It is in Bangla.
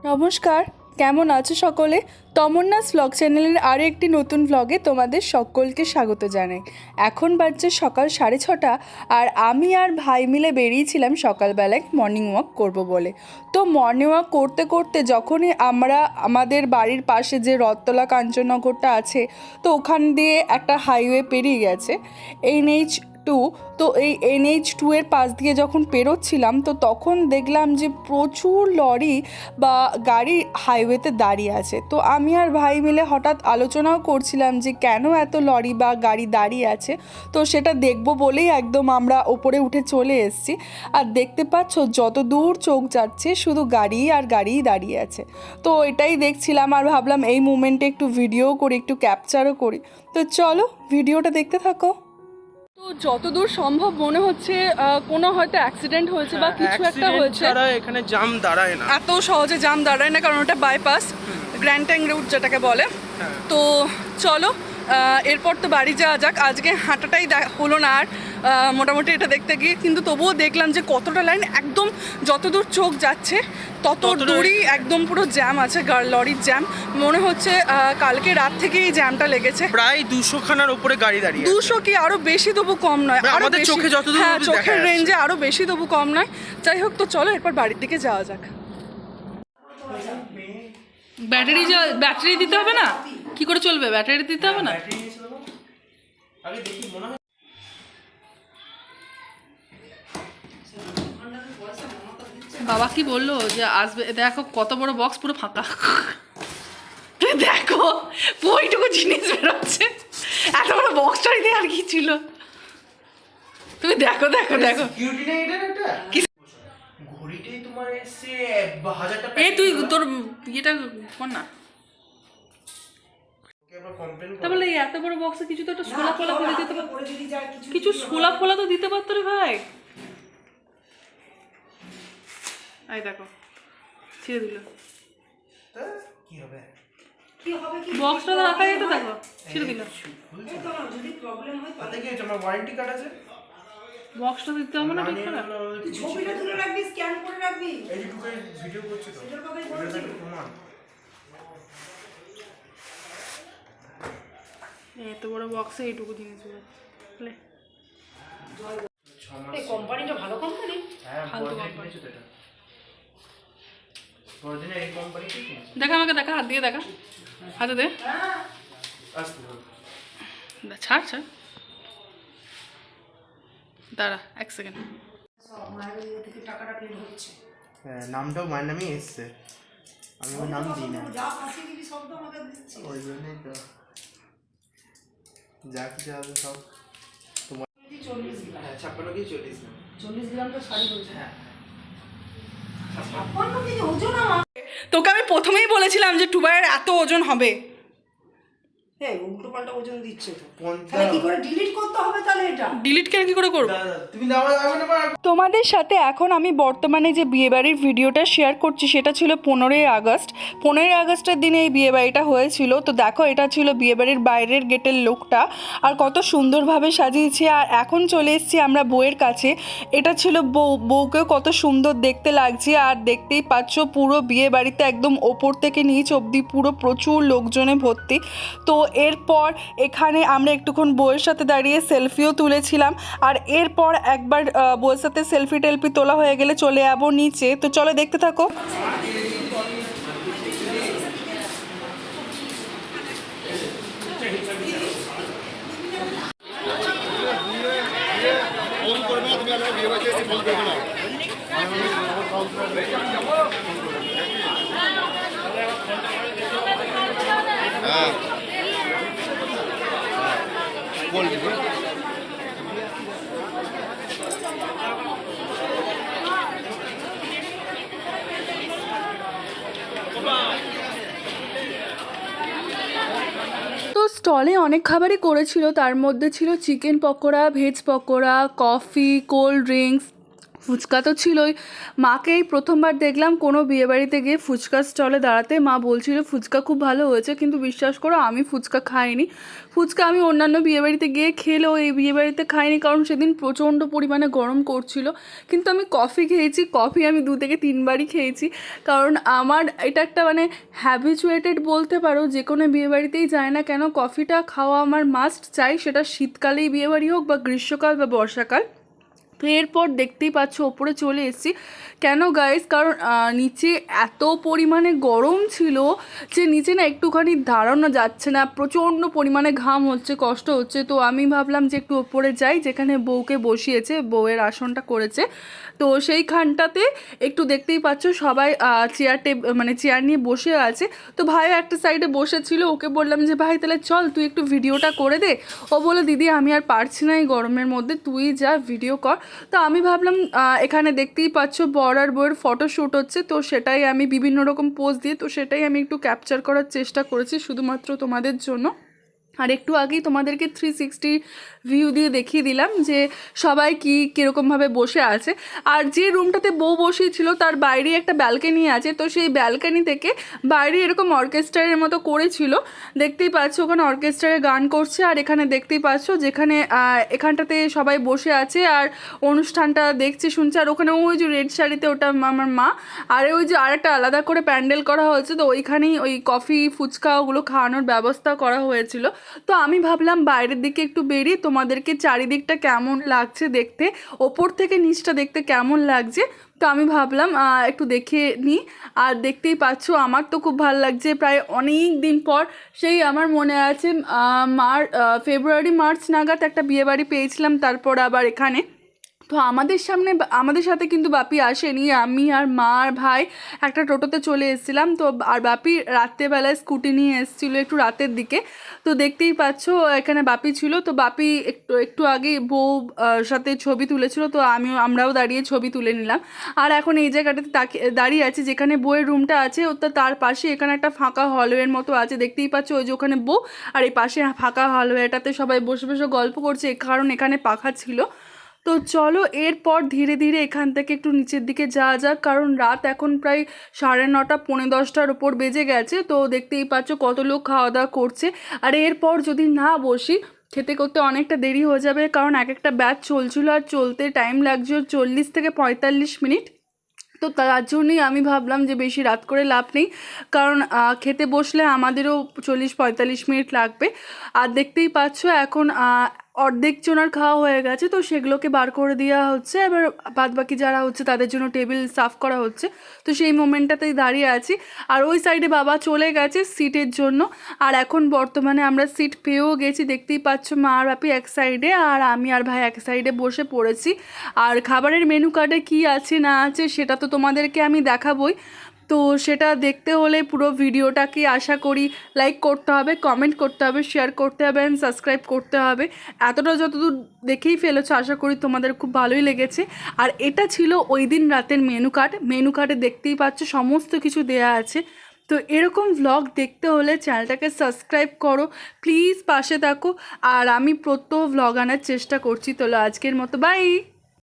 নমস্কার, কেমন আছো সকলে? তমন্নাস ব্লগ চ্যানেলের আরও একটি নতুন ব্লগে তোমাদের সকলকে স্বাগত জানাই। এখন বাজছে সকাল 6:30 আর আমি আর ভাই মিলে বেরিয়েছিলাম সকালবেলায় মর্নিং ওয়াক করব বলে। তো মর্নিং ওয়াক করতে করতে যখনই আমরা আমাদের বাড়ির পাশে যে রথতলা কাঞ্চননগরটা আছে, তো ওখান দিয়ে একটা হাইওয়ে পেরিয়ে গেছে NH2। তো এই NH2 এর পাশ দিয়ে যখন পেরোচ্ছিলাম তো তখন দেখলাম যে প্রচুর লরি বা গাড়ি হাইওয়েতে দাঁড়িয়ে আছে। তো আমি আর ভাই মিলে হঠাৎ আলোচনাও করছিলাম যে কেন এত লরি বা গাড়ি দাঁড়িয়ে আছে। তো সেটা দেখবো বলেই একদম আমরা ওপরে উঠে চলে এসেছি। আর দেখতে পাচ্ছ যত দূর চোখ যাচ্ছে শুধু গাড়ি আর গাড়িই দাঁড়িয়ে আছে। তো এটাই দেখছিলাম আর ভাবলাম এই মুমেন্টে একটু ভিডিও করি, একটু ক্যাপচারও করি। তো চলো ভিডিওটা দেখতে থাকো। তো যতদূর সম্ভব মনে হচ্ছে কোনো হয়তো অ্যাক্সিডেন্ট হয়েছে বা কিছু একটা হয়েছে। এখানে জাম দাঁড়ায় না, এত সহজে জাম দাঁড়ায় না, কারণ ওটা বাইপাস, গ্র্যান্ড ট্যাঙ্ক রুট যেটাকে বলে। তো চলো এরপর তো বাড়ি যাওয়া যাক। আজকে হাঁটাটাই হলো না আর মোটামুটি এটা দেখতে গিয়ে, কিন্তু তবুও দেখলাম যে কতটা লাইন, একদম যতদূর চোখ যাচ্ছে তত দূরই একদম পুরো জ্যাম আছে, লরির জ্যাম। মনে হচ্ছে কালকে রাত থেকেই জ্যামটা লেগেছে। প্রায় 200 খানার উপরে গাড়ি দাঁড়িয়ে। 200 কি আরো বেশি, তবু কম নয়। আরো আমাদের চোখে যতদূর হ্যাঁ, দেখা চোখের যাচ্ছে। রেঞ্জে আরো বেশি, তবু কম নয়। যাই হোক, তো চলো এরপর বাড়ির দিকে যাওয়া যাক। ব্যাটারি দিতে হবে না? কি করে চলবে? ব্যাটারি দিতে হবে না? বাবা কি বললো যে আসবে? দেখো কত বড় বক্স, পুরো ফাঁকা। দেখো ওইটুকু জিনিস বেরোচ্ছে, এত বড় বক্সটাই দিয়ে আর কি ছিল। তুমি দেখো দেখো দেখো। ঘড়িটাই তোমার এসে 1000 টাকা। এই তুই তোর ইয়েটা কর না। তাহলে এই এত বড় বক্সে কিছু তো একটা ছোলা ফোলা করে দিতে পারতো, কিছু ছোলা ফোলা তো দিতে পারতো রে ভাই। এই দেখো ছেড়ে দিল। কি হবে? বক্সটা তো রাখা যেত, দেখো ছেড়ে দিল। যদি প্রবলেম হয় তাতে কি হচ্ছে? আমার ওয়ারেন্টি কার্ড আছে, বক্সটা দিতে হবে না ঠিক করে। ছবিটা তুলে রাখবি, স্ক্যান করে রাখবি। এই যেটুকু ভিডিও করছি তো, সেটার কথাই এটা বলছি। একটা প্রমাণ। এত বড় বক্সে এইটুকু জিনিস বেরোচ্ছে। এই কোম্পানিটা ভালো কোম্পানি। হ্যাঁ, ফালতু বড়দিনে কোম্পানি। কিনেছো তো এটা। বড়দিনে এই কোম্পানিটা কিনেছো। দেখা আমাকে, দেখা হাত দিয়ে দেখা, হাতে দে। আসতে হবে। ছাড় ছাড়, দাঁড়া এক সেকেন্ড। মায়ের ইয়ে থেকে টাকাটা পেড হচ্ছে। হ্যাঁ, নামটাও মায়ের নামই এসছে, আমি ওর নাম দিই না। যা ফাঁসি দিবি সব তো আমাকে দিচ্ছি। ওই জন্যই তো যা কিছু আছে সব তোমার। 40 গ্রাম। হ্যাঁ, 56 কি 40 না? 40 গ্রাম তো শাড়ি বলছে। হ্যাঁ, 56 কেজি ওজন আমার। তোকে আমি প্রথমেই বলেছিলাম যে টুবাইয়ের এত ওজন হবে। হ্যাঁ, উল্টো পাল্টা ওজন দিচ্ছে তো। 50 তাহলে কি করে ডিলিট করতে হবে তাহলে এটা? ডিলিট কি করে করবো? দাদা তুমি নামাজ আগে না। তোমাদের সাথে এখন আমি বর্তমানে যে বিয়েবাড়ির ভিডিওটা শেয়ার করছি সেটা ছিল 15ই আগস্ট। 15ই আগস্টের দিনে এই বিয়েবাড়িটা হয়েছিল। তো দেখো এটা ছিল বিয়েবাড়ির বাইরের গেটের লুকটা, আর কত সুন্দরভাবে সাজিয়েছি। আর এখন চলে এসেছি আমরা বউয়ের কাছে। এটা ছিল বউকেও কত সুন্দর দেখতে লাগছে। আর দেখতেই পাচ্ছ পুরো বিয়েবাড়িতে একদম ওপর থেকে নিচ অবধি পুরো প্রচুর লোকজনে ভর্তি। তো এরপর এখানে আমরা একটুক্ষণ বউয়ের সাথে দাঁড়িয়ে সেলফিও তুলেছিলাম। আর এরপর একবার বউয়ের সাথে সেলফি টেলফি তোলা হয়ে গেলে চলে যাবো নিচে। তো চলো দেখতে থাকো। তো স্টলে অনেক খাবারই করেছিল, তার মধ্যে ছিল chicken pakora, veg pakora, coffee, cold drinks, fuchka তো ছিলই। মাকে এই প্রথমবার দেখলাম কোনো বিয়েবাড়িতে গিয়ে ফুচকার স্টলে দাঁড়াতে। মা বলছিল ফুচকা খুব ভালো হয়েছে, কিন্তু বিশ্বাস করো আমি ফুচকা খাইনি। ফুচকা আমি অন্যান্য বিয়েবাড়িতে গিয়ে খেলেও এই বিয়েবাড়িতে খাইনি, কারণ সেদিন প্রচণ্ড পরিমাণে গরম করছিল। কিন্তু আমি কফি খেয়েছি, কফি আমি 2 থেকে 3 বারই খেয়েছি, কারণ আমার এটা একটা মানে হ্যাবিচুয়েটেড বলতে পারো, যে কোনো বিয়েবাড়িতেই যায় না কেন কফিটা খাওয়া আমার মাস্ট চাই, সেটা শীতকালেই বিয়েবাড়ি হোক বা গ্রীষ্মকাল বা বর্ষাকাল। তো এরপর দেখতেই পাচ্ছ ওপরে চলে এসেছি। কেন গাইস, কারণ নিচে এত পরিমাণে গরম ছিল যে নিচে না একটুখানি দাঁড়ানো যাচ্ছে না, প্রচণ্ড পরিমাণে ঘাম হচ্ছে, কষ্ট হচ্ছে। তো আমি ভাবলাম যে একটু ওপরে যাই, যেখানে বউকে বসিয়েছে, বউয়ের আসনটা করেছে, তো সেইখানটাতে একটু দেখতেই পাচ্ছ সবাই চেয়ার নিয়ে বসে আছে। তো ভাইও একটা সাইডে বসেছিল, ওকে বললাম যে ভাই তাহলে চল তুই একটু ভিডিওটা করে দে। ও বলে দিদি আমি আর পারছি না এই গরমের মধ্যে, তুই যা ভিডিও কর। তো আমি ভাবলাম এখানে দেখতেই পাচ্ছ বর আর বউয়ের ফটোশ্যুট হচ্ছে, তো সেটাই আমি বিভিন্ন রকম পোজ দিয়ে, তো সেটাই আমি একটু ক্যাপচার করার চেষ্টা করেছি শুধুমাত্র তোমাদের জন্য। আর একটু আগেই তোমাদেরকে 360 ভিউ দিয়ে দেখিয়ে দিলাম যে সবাই কীরকমভাবে বসে আছে। আর যে রুমটাতে বউ বসিয়েছিল তার বাইরে একটা ব্যালকনি আছে, তো সেই ব্যালকনি থেকে বাইরে এরকম অর্কেস্ট্রারের মতো করেছিল, দেখতেই পাচ্ছ ওখানে অর্কেস্ট্রারে গান করছে। আর এখানে দেখতেই পাচ্ছ যেখানে এখানটাতে সবাই বসে আছে আর অনুষ্ঠানটা দেখছে শুনছে। আর ওখানে ওই যে রেড শাড়িতে ওটা আমার মা, আর ওই যে আরেকটা আলাদা করে প্যান্ডেল করা হয়েছে, তো ওইখানেই ওই কফি ফুচকা ওগুলো খাওয়ানোর ব্যবস্থা করা হয়েছিল। তো আমি ভাবলাম বাইরের দিকে একটু বেরিয়ে তোমাদেরকে চারিদিকটা কেমন লাগছে দেখতে, ওপর থেকে নিচটা দেখতে কেমন লাগছে, তো আমি ভাবলাম একটু দেখে নিই। আর দেখতেই পাচ্ছ আমার তো খুব ভালো লাগছে, প্রায় অনেক দিন পর, সেই আমার মনে আছে ফেব্রুয়ারি মার্চ নাগাদ একটা বিয়েবাড়ি পেয়েছিলাম, তারপর আবার এখানে। তো আমাদের সাথে কিন্তু বাপি আসেনি, আমি আর মা আর ভাই একটা টোটোতে চলে এসেছিলাম। তো আর বাপি রাত্রেবেলায় স্কুটি নিয়ে এসেছিলো একটু রাতের দিকে। তো দেখতেই পাচ্ছ এখানে বাপি ছিল, তো বাপি একটু আগে বউ সাথে ছবি তুলেছিল, তো আমরাও দাঁড়িয়ে ছবি তুলে নিলাম। আর এখন এই জায়গাটাতে দাঁড়িয়ে আছি যেখানে বউয়ের রুমটা আছে, তার পাশে এখানে একটা ফাঁকা হলওয়ের মতো আছে, দেখতেই পাচ্ছ ওই যে ওখানে বউ, আর এই পাশে ফাঁকা হলওয়েটাতে সবাই বসে বসে গল্প করছে, কারণ এখানে পাখা ছিল। তো চলো এরপর ধীরে ধীরে এখান থেকে একটু নিচের দিকে যাওয়া যাক, কারণ রাত এখন প্রায় 9:30 10:30 ওপর বেজে গেছে। তো দেখতেই পাচ্ছ কত লোক খাওয়া দাওয়া করছে। আর এরপর যদি না বসি খেতে করতে অনেকটা দেরি হয়ে যাবে, কারণ একটা ব্যাচ চলছিল আর চলতে টাইম লাগছে 40 থেকে 45 মিনিট। তো তার জন্যই আমি ভাবলাম যে বেশি রাত করে লাভ নেই, কারণ খেতে বসলে আমাদেরও 40-45 মিনিট লাগবে। আর দেখতেই পাচ্ছ এখন অর্ধেক জনার খাওয়া হয়ে গেছে, তো সেগুলোকে বার করে দেওয়া হচ্ছে, এবার বাদবাকি যারা হচ্ছে তাদের জন্য টেবিল সাফ করা হচ্ছে। তো সেই মোমেন্টটাতেই দাঁড়িয়ে আছি। আর ওই সাইডে বাবা চলে গেছে সিটের জন্য, আর এখন বর্তমানে আমরা সিট পেয়েও গেছি, দেখতেই পাচ্ছ মা আর বাপি এক সাইডে আর আমি আর ভাই এক সাইডে বসে পড়েছি। আর খাবারের মেনু কার্ডে কী আছে না আছে সেটা তো তোমাদেরকে আমি দেখাবই, তো সেটা দেখতে হলে পুরো ভিডিওটাকে আশা করি লাইক করতে হবে, কমেন্ট করতে হবে, শেয়ার করতে হবে অ্যান্ড সাবস্ক্রাইব করতে হবে। এতটা যতদূর দেখেই ফেলেছো আশা করি তোমাদের খুব ভালোই লেগেছে। আর এটা ছিল ওই দিন রাতের মেনু কার্ডে দেখতেই পাচ্ছ সমস্ত কিছু দেয়া আছে। তো এরকম ভ্লগ দেখতে হলে চ্যানেলটাকে সাবস্ক্রাইব করো প্লিজ, পাশে থাকো। আর আমি প্রত্যহ ভ্লগ আনার চেষ্টা করছি। তো আজকের মতো বাই।